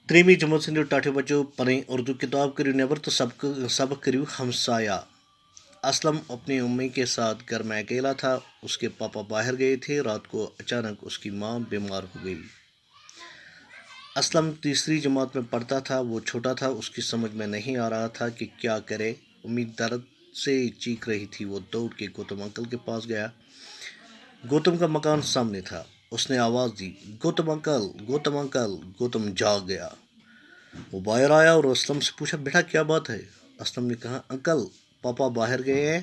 تریمہِ جمٲژ ہٕنٛدیو ٹاٹھیو بچو پنٕنۍ اردو کتاب کٔرِو نیبر تو سبق کٔرِو ہمسایہ۔ اسلم اپنی امی کے ساتھ گھر میں اکیلا تھا۔ اس کے پاپا باہر گئے تھے۔ رات کو اچانک اس کی ماں بیمار ہو گئی۔ اسلم تیسری جماعت میں پڑھتا تھا۔ وہ چھوٹا تھا، اس کی سمجھ میں نہیں آ رہا تھا کہ کیا کرے۔ امی درد سے چیخ رہی تھی۔ وہ دوڑ کے گوتم انکل کے پاس گیا۔ گوتم کا مکان سامنے تھا۔ اس نے آواز دی، گوتم انکل، گوتم انکل۔ گوتم جاگ گیا۔ وہ باہر آیا اور اسلم سے پوچھا، بیٹا کیا بات ہے؟ اسلم نے کہا، انکل پاپا باہر گئے ہیں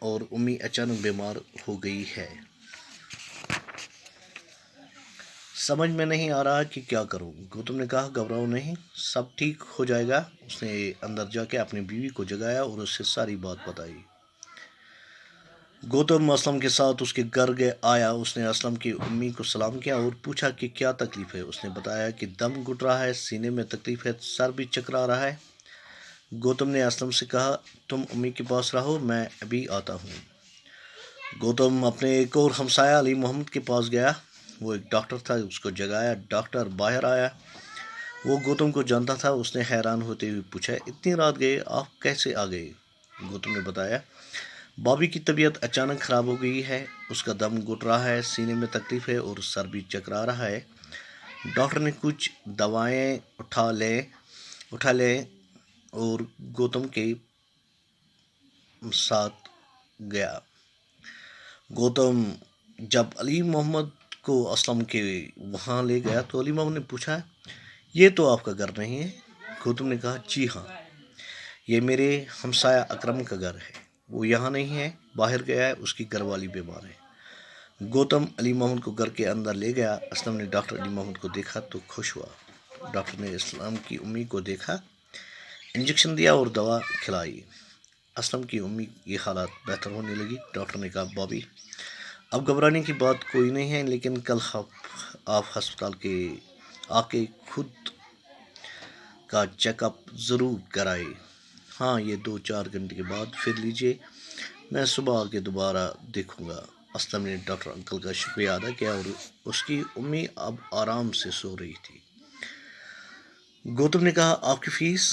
اور امی اچانک بیمار ہو گئی ہے۔ سمجھ میں نہیں آ رہا کہ کیا کروں۔ گوتم نے کہا، گھبراؤ نہیں، سب ٹھیک ہو جائے گا۔ اس نے اندر جا کے اپنی بیوی کو جگایا اور اس سے ساری بات بتائی۔ گوتم اسلم کے ساتھ اس کے گھر آیا۔ اس نے اسلم کی امی کو سلام کیا اور پوچھا کہ کیا تکلیف ہے۔ اس نے بتایا کہ دم گھٹ رہا ہے، سینے میں تکلیف ہے، سر بھی چکرا رہا ہے۔ گوتم نے اسلم سے کہا، تم امی کے پاس رہو، میں ابھی آتا ہوں۔ گوتم اپنے ایک اور ہمسایہ علی محمد کے پاس گیا۔ وہ ایک ڈاکٹر تھا، اس کو جگایا۔ ڈاکٹر باہر آیا۔ وہ گوتم کو جانتا تھا۔ اس نے حیران ہوتے ہوئے پوچھا، اتنی رات گئے، آپ کیسے آ گئے؟ گوتم نے بتایا، بابی کی طبیعت اچانک خراب ہو گئی ہے، اس کا دم گھٹ رہا ہے، سینے میں تکلیف ہے اور سر بھی چکرا رہا ہے۔ ڈاکٹر نے کچھ دوائیں اٹھا لے اور گوتم کے ساتھ گیا۔ گوتم جب علی محمد کو اسلم کے وہاں لے گیا تو علی محمد نے پوچھا، یہ تو آپ کا گھر نہیں ہے؟ گوتم نے کہا، جی ہاں، یہ میرے ہمسایہ اکرم کا گھر ہے، وہ یہاں نہیں ہے، باہر گیا ہے، اس کی گھر والی بیمار ہے۔ گوتم علی محمد کو گھر کے اندر لے گیا۔ اسلم نے ڈاکٹر علی محمد کو دیکھا تو خوش ہوا۔ ڈاکٹر نے اسلم کی امی کو دیکھا، انجیکشن دیا اور دوا کھلائی۔ اسلم کی امی کی حالت بہتر ہونے لگی۔ ڈاکٹر نے کہا، بابی اب گھبرانے کی بات کوئی نہیں ہے، لیکن کل آپ ہسپتال کے آ کے خود کا چیک اپ ضرور کرائے۔ ہاں، یہ 2-4 گھنٹے کے بعد پھر لیجیے، میں صبح آ کے دوبارہ دیکھوں گا۔ اسلم نے ڈاکٹر انکل کا شکریہ ادا کیا اور اس کی امی اب آرام سے سو رہی تھی۔ گوتم نے کہا، آپ کی فیس؟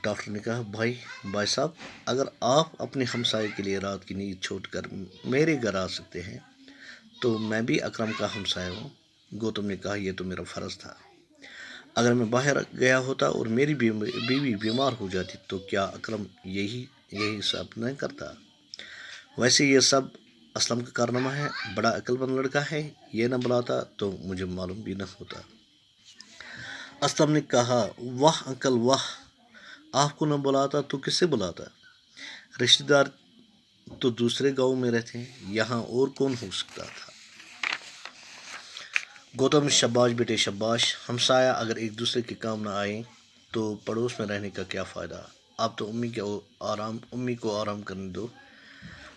ڈاکٹر نے کہا، بھائی صاحب، اگر آپ اپنے ہمسائے کے لیے رات کی نیند چھوڑ کر میرے گھر آ سکتے ہیں تو میں بھی اکرم کا ہمسایہ ہوں۔ گوتم نے کہا، یہ تو میرا فرض تھا۔ اگر میں باہر گیا ہوتا اور میری بیوی بیمار ہو جاتی تو کیا اکرم یہی سب نہ کرتا؟ ویسے یہ سب اسلم کا کارنامہ ہے، بڑا عقل مند لڑکا ہے، یہ نہ بلاتا تو مجھے معلوم بھی نہ ہوتا۔ اسلم نے کہا، واہ انکل واہ، آپ کو نہ بلاتا تو کسے بلاتا؟ رشتہ دار تو دوسرے گاؤں میں رہتے ہیں، یہاں اور کون ہو سکتا تھا؟ گوتم، شاباش بیٹے شاباش، ہمسایہ اگر ایک دوسرے کے کام نہ آئیں تو پڑوس میں رہنے کا کیا فائدہ؟ آپ تو امی کو آرام کرنے دو۔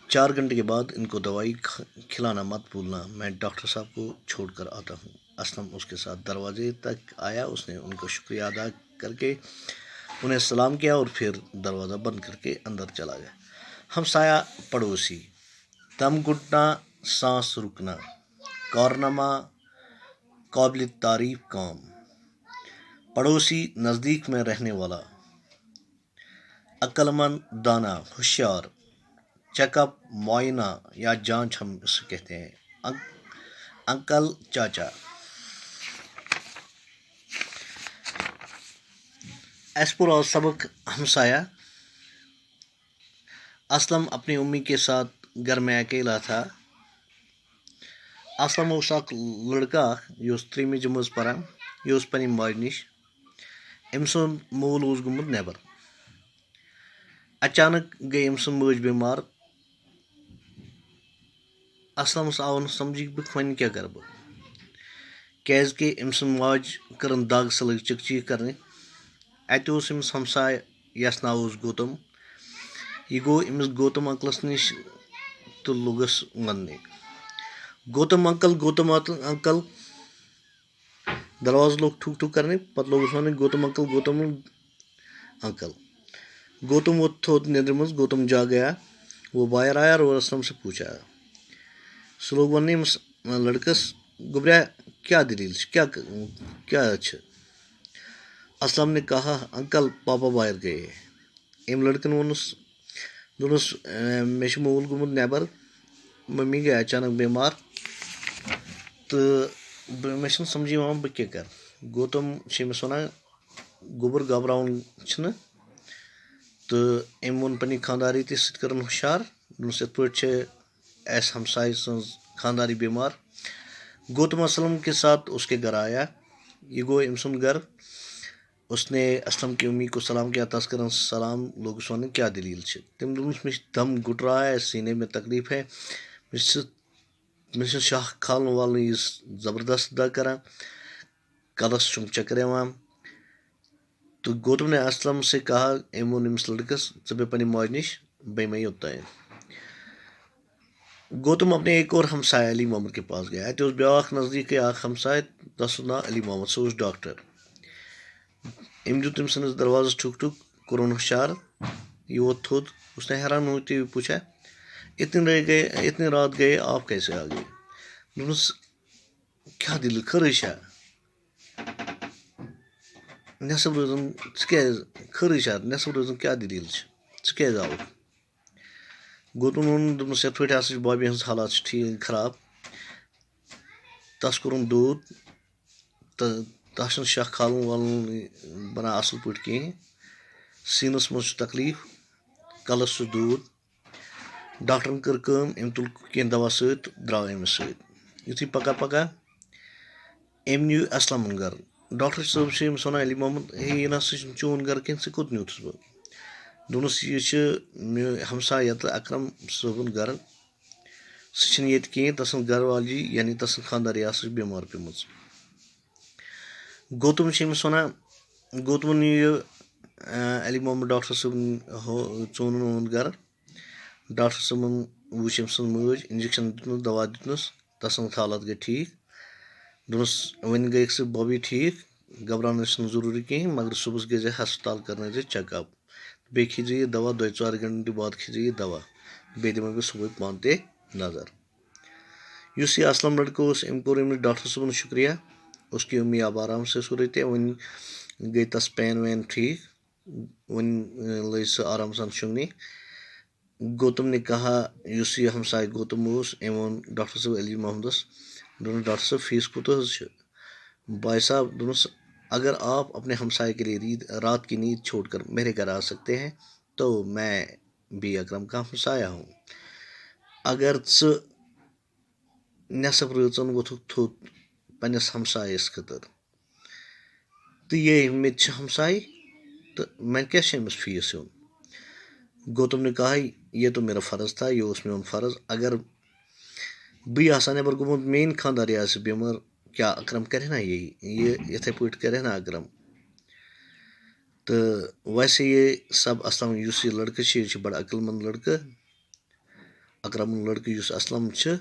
4 گھنٹے کے بعد ان کو دوائی کھلانا مت بھولنا، میں ڈاکٹر صاحب کو چھوڑ کر آتا ہوں۔ اسلم اس کے ساتھ دروازے تک آیا۔ اس نے ان کو شکریہ ادا کر کے انہیں سلام کیا اور پھر دروازہ بند کر کے اندر چلا گیا۔ ہمسایہ پڑوسی، دم گھٹنا، سانس رکنا، کارنامہ قابل تعریف کام۔ پڑوسی، نزدیک میں رہنے والا، عقل مند، دانا، ہوشیار، چیک اپ، معائنہ یا جانچ ہم اسے کہتے ہیں۔ انکل، چاچا۔ ایسپورا سبق ہمسایہ۔ اسلم اپنی امی کے ساتھ گھر میں اکیلا تھا۔ اسلم اوس اکھ لڑکا یُس 3مہِ جمٲژ پران، یہِ اوس پننہِ ماجہِ نِش۔ أمۍ سُنٛد مول اوس گوٚمُت نٮ۪بر۔ اچانک گٔے أمۍ سٕنٛز مٲج بیمار۔ اسلمس آو نہٕ سمجھی بہٕ وۄنۍ کیٛاہ کرٕ بہٕ، کیٛازِکہِ أمۍ سٕنٛز ماجہِ کٔرٕن دگ، سۄ لٔج چیٖخ چیٖخ کرنہِ۔ اَتہِ اوس أمِس ہمساے یَس ناو اوس گوتم۔ یہِ گوٚو أمِس گوتم انکلس نِش تہٕ لوٚگُس وننہِ، گوتم انکل، گوتم انکل۔ دروازٕ لوٚگ ٹھُک ٹھُک کرنہِ، پتہٕ لوٚگُس وننہِ، گوتم انکل، گوتم انکل۔ گوتم ووٚتھ تھوٚد نیندرِ منٛز۔ گوتم جاگ گیا۔ وہ باہر آیا اور اسلم سے پوچھا۔ سُہ لوٚگ وننہِ أمِس لڑکس، گوٚبرا کیٛاہ دٔلیٖل چھِ، کیٛاہ چھِ؟ اسلم نے کہا انکل پاپا باہر گئے. أمۍ لڑکن ووٚنُس دوٚپنَس مےٚ چھُ مول گوٚمُت نٮ۪بر مٔمی گٔے اچانک بٮ۪مار تہٕ مےٚ چھُنہٕ سمجھی یِوان بہٕ کیٛاہ کَرٕ. گوتم چھِ أمِس وَنان گوٚبُر گھبراوُن چھُنہٕ تہٕ أمۍ ووٚن پنٛنہِ خانٛداری تہِ سُہ تہِ کٔرٕن ہُشار دوٚپنَس یِتھ پٲٹھۍ چھِ اَسہِ ہمساے سٕنٛز خانٛداری بٮ۪مار. گوتم اسلم کے ساتھ اس کے گھر آیا. یہ گوٚو أمۍ سُنٛد گرٕ. اس نے اسلم کی امی کو سلام کیا. تس کٔرٕن سلام لوگُس وَنُن کیٛاہ دٔلیٖل چھِ. تٔمۍ دوٚپنَس مےٚ چھِ دم گُٹ رہا ہے سینے میں تکلیٖف ہے مےٚ چھِ شاہ کھالنہٕ والنہٕ یہِ زبردست دگ کران کلس چھُم چکر یِوان. تو گوتم نے اسلم سے کہا أمۍ ووٚن أمِس لڑکس ژٕ بیٚہہ پننہِ ماجہِ نِش بیٚیہِ مے یوٚتانۍ. گوتم اپنے ایک اور ہمسائے علی محمد کے پاس گیا. اتہِ اوس بیٛاکھ نزدیٖکٕے اکھ ہمساے تس اوس ناو علی محمد سُہ اوس ڈاکٹر. أمۍ دیُت تٔمۍ سٕنٛدِس دروازس ٹھُک ٹھُک کوٚرُن ہُشار. یہِ ووت تھوٚد. اس نے حیران ہوتے ہوئے پوچھا اتنی رات گئے آپ کیسے آ گئے. دوٚپنَس کیٛاہ دٔلیٖل خٲرٕے چھا نٮ۪صٕب روزُن ژٕ کیٛازِ خٲرٕے چھا نٮ۪صٕب روزُن کیٛاہ دٔلیٖل چھِ ژٕ کیٛازِ آوُکھ. گوتم ووٚن دوٚپنَس یِتھ پٲٹھۍ ہسا چھِ بابی ہٕنٛز حالات چھِ ٹھیٖک خراب. تس کوٚرُن دود تہٕ تس چھُنہٕ شاہ کھالُن والُن بنان اصل پٲٹھۍ کِہیٖنۍ. سیٖنس منٛز چھُ تکلیٖف کلس چھُ دود. ڈاکٹرن کٔر کٲم أمۍ تُل کینٛہہ دوا سۭتۍ تہٕ درٛاو أمِس سۭتۍ. یُتھُے پکان پکان أمۍ نیوٗ اسلمُن گرٕ. ڈاکٹر صٲب چھِ أمِس وَنان علی محمد ہے یہِ نسا چھُنہٕ چون گرٕ کینٛہہ ژٕ کوٚت نیوٗتھُس بہٕ. دوٚپنَس یہِ چھِ مےٚ ہمساے یَتہٕ اکرم صٲبُن گرٕ سُہ چھِنہٕ ییٚتہِ کِہیٖنۍ تسٕنٛز گرٕ واجی یعنی تسٕنٛز خانٛداری ہسا چھِ بٮ۪مار پیٚمٕژ. گوتم چھِ أمِس وَنان گوتمن نِیہِ یہِ علی محمد ڈاکٹر صٲبُن ژوٚنُن یِہُنٛد گرٕ. ڈاکٹر صٲبن وٕچھ أمۍ سٕنٛز مٲج انجکشن دیُتنَس دوا دیُتنَس تسٕنٛز حالت گٔے ٹھیٖک. دوٚپنَس وۄنۍ گٔیکھ ژٕ بابی ٹھیٖک گبراونٕچ چھِنہٕ ضروٗری کِہیٖنۍ مگر صُبحس گٔے زِ ہسپتال کرنٲے زِ چیک اپ بیٚیہِ کھیٚیہِ زِ یہِ دوا 2-4 گنٹہٕ بعد کھیٚیہِ زِ یہِ دوا بیٚیہِ دِمے بہٕ صُبحٲے پانہٕ تہِ نظر. یُس یہِ اسلم لڑکہٕ اوس أمۍ کوٚر أمِس ڈاکٹر صٲبُن شُکریہ. اس کی امی اب آرام سے سو رہتے وۄنۍ گٔے تس پین وین ٹھیٖک وۄنۍ لٔج سۄ آرام سان شۄنٛگنہِ. گوتم نے کہا یُس یہِ ہمساے گوتم اوس أمۍ ووٚن ڈاکٹر صٲب علی محمدس دوٚپنَس ڈاکٹر صٲب فیٖس کوٗتاہ حظ چھُ. بھائی صاحب دوٚپنَس اگر آپ اپنے ہمسائے کے لیے رات کی نیند چھوڑ کر میرے گھر آ سکتے ہیں تو میں بھی اکرم کا ہمسایہ ہوں. اگر ژٕ نٮ۪صٕب رٲژن ووٚتھُکھ تھوٚد پنٛنِس ہمسایس خٲطرٕ تہٕ یے مےٚ تہِ چھِ ہمساے تہٕ وۄنۍ کیٛاہ چھِ أمِس فیٖس ہیوٚن. گوتم نے کہا یہ تو میرا فرض تھا یہِ اوس میون فرض اگر بٕے آسہٕ ہا نٮ۪بر گوٚمُت میٛٲنۍ خانٛداری آسہِ بٮ۪مار کیٛاہ اکرم کرِ نا یہِ یِتھَے پٲٹھۍ کرِ نا اکرم. تہٕ ویسے یہ سب اسلم یُس یہِ لڑکہٕ چھِ یہِ چھِ بڑٕ عقل منٛد لڑکہٕ. اکرمُن لڑکہٕ یُس اسلم چھِ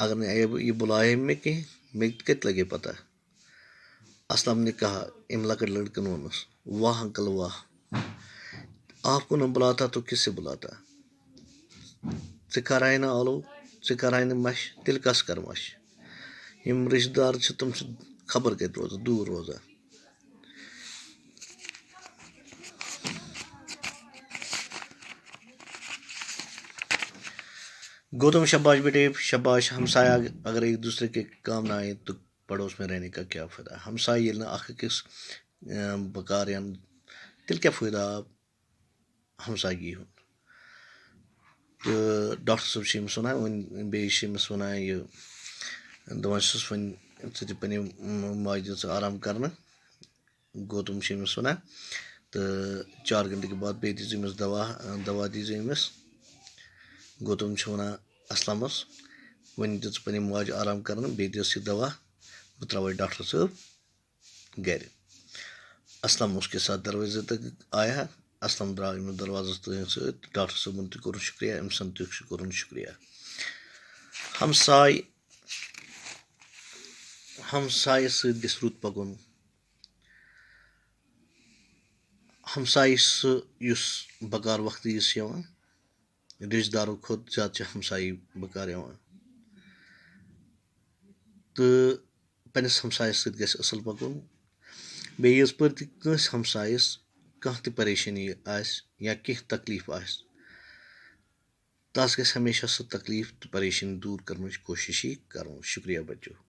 اگر نہٕ یہِ بُلایے مےٚ کینٛہہ مےٚ کتہِ لگے پتہ. اسلم نے کہا أمۍ لۄکٕٹۍ لڑکن ووٚنُس واہ انکل واہ آپ کو نہ بُلاتا تو کس سے بُلاتا. ژےٚ کرہاے نہٕ آلو ژےٚ کرہاے نہٕ مش تیٚلہِ کس کر مش. یِم رشتہٕ دار چھِ تِم چھِ خبر کتہِ روزان دوٗر روزان. گوتم شاباش بیٹے شاباش ہمسایہ اگر ایک دوسرے کے کام نہ آئے تو پڑوس میں رہنے کا کیا فٲیدہ. ہمساے ییٚلہِ نہٕ اکھ أکِس بکار یِن تیٚلہِ کیٛاہ فٲیدٕ آو ہمسایگی ہُنٛد. تہٕ ڈاکٹر صٲب چھِ أمِس وَنان وۄنۍ بیٚیہِ چھِ أمِس وَنان یہِ دَپان چھُس وۄنۍ ژٕ دِ پنٛنہِ ماجہِ دِ ژٕ آرام کرنہٕ. گوتم چھِ أمِس وَنان تہٕ 4 گنٹہٕ کہِ بعد بیٚیہِ دیٖزِ أمِس دوا دیٖزِ أمِس. گوتم چھِ وَنان اسلمس وۄنۍ دِ ژٕ پنٛنہِ ماجہِ آرام کرنہٕ بیٚیہِ دِس یہِ دوا بہٕ ترٛاوَے ڈاکٹر صٲب گرِ. اسلم اس کے ساتھ دروازے تک آیا. اسلم درٛاو أمِس دروازس تٔتھۍ سۭتۍ. ڈاکٹر صٲبُن تہِ کوٚرُن شُکریہ أمۍ سُنٛد تہِ کوٚرُن شُکریہ. ہمسایہِ سۭتۍ گژھِ رُت پکُن. ہمسایہِ سُہ یُس بکار وقتہٕ یِس یِوان رِشتہٕ دارو کھۄتہٕ زیادٕ چھِ ہمسایی بکار یِوان. تہٕ پنٛنِس ہمسایس سۭتۍ گژھِ اصل پکُن. بیٚیہِ یِژ پھِر تہِ کٲنٛسہِ ہمسایَس کانٛہہ تہِ پریشٲنی آسہِ یا کینٛہہ تکلیٖف آسہِ تَس گژھِ ہمیشہ سُہ تکلیٖف تہٕ پریشٲنی دوٗر کَرنٕچ کوٗشِشی کَرُن. شُکریہ بَچو.